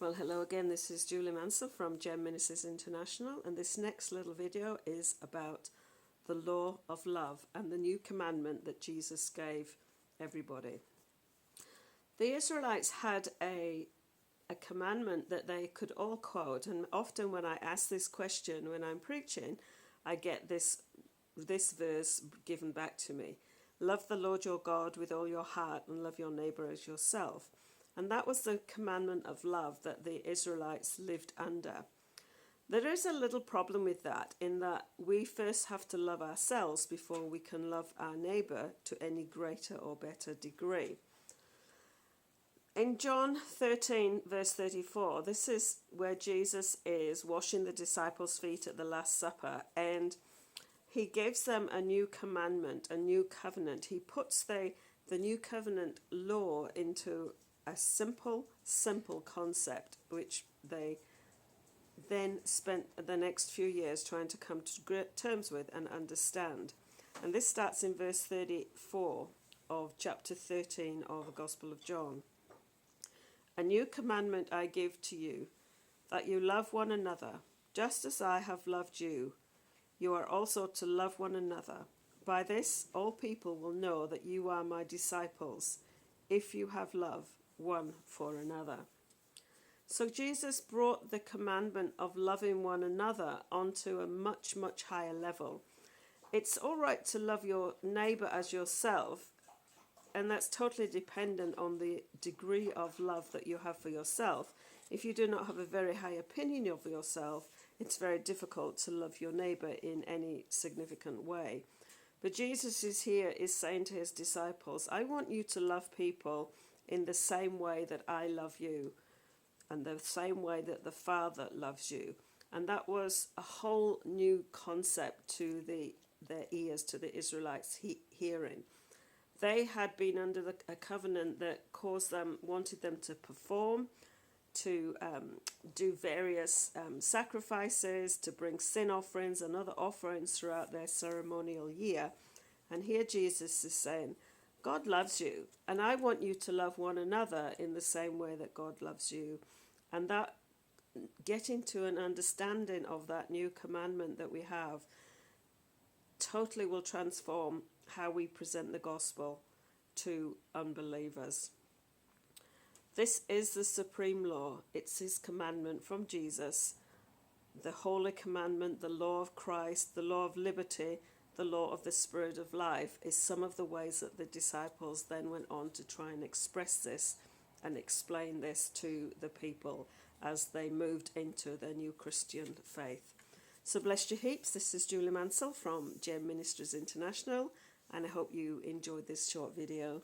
Well, hello again, this is Julie Mansell from Gem Ministries International, and this next little video is about the law of love and the new commandment that Jesus gave everybody. The Israelites had a commandment that they could all quote, and often when I ask this question when I'm preaching, I get this verse given back to me. Love the Lord your God with all your heart and love your neighbour as yourself. And that was the commandment of love that the Israelites lived under. There is a little problem with that, in that we first have to love ourselves before we can love our neighbour to any greater or better degree. In John 13 verse 34, this is where Jesus is washing the disciples' feet at the Last Supper, and he gives them a new commandment, a new covenant. He puts the new covenant law into a simple concept, which they then spent the next few years trying to come to terms with and understand. And this starts in verse 34 of chapter 13 of the Gospel of John. A new commandment I give to you, that you love one another, just as I have loved you. You are also to love one another. By this all people will know that you are my disciples, if you have love one for another. So Jesus brought the commandment of loving one another onto a much higher level. It's all right to love your neighbour as yourself, and that's totally dependent on the degree of love that you have for yourself. If you do not have a very high opinion of yourself, it's very difficult to love your neighbour in any significant way. But Jesus is saying to his disciples, I want you to love people in the same way that I love you, and the same way that the Father loves you. And that was a whole new concept to their ears, to the Israelites hearing. They had been under a covenant that wanted them to perform, to do various sacrifices, to bring sin offerings and other offerings throughout their ceremonial year. And here Jesus is saying, God loves you, and I want you to love one another in the same way that God loves you. And that, getting to an understanding of that new commandment that we have, totally will transform how we present the gospel to unbelievers. This is the supreme law. It's his commandment from Jesus, the holy commandment, the law of Christ, the law of liberty, the law of the Spirit of life, is some of the ways that the disciples then went on to try and express this and explain this to the people as they moved into their new Christian faith. So bless you heaps. This is Julie Mansell from Gem Ministries International, and I hope you enjoyed this short video.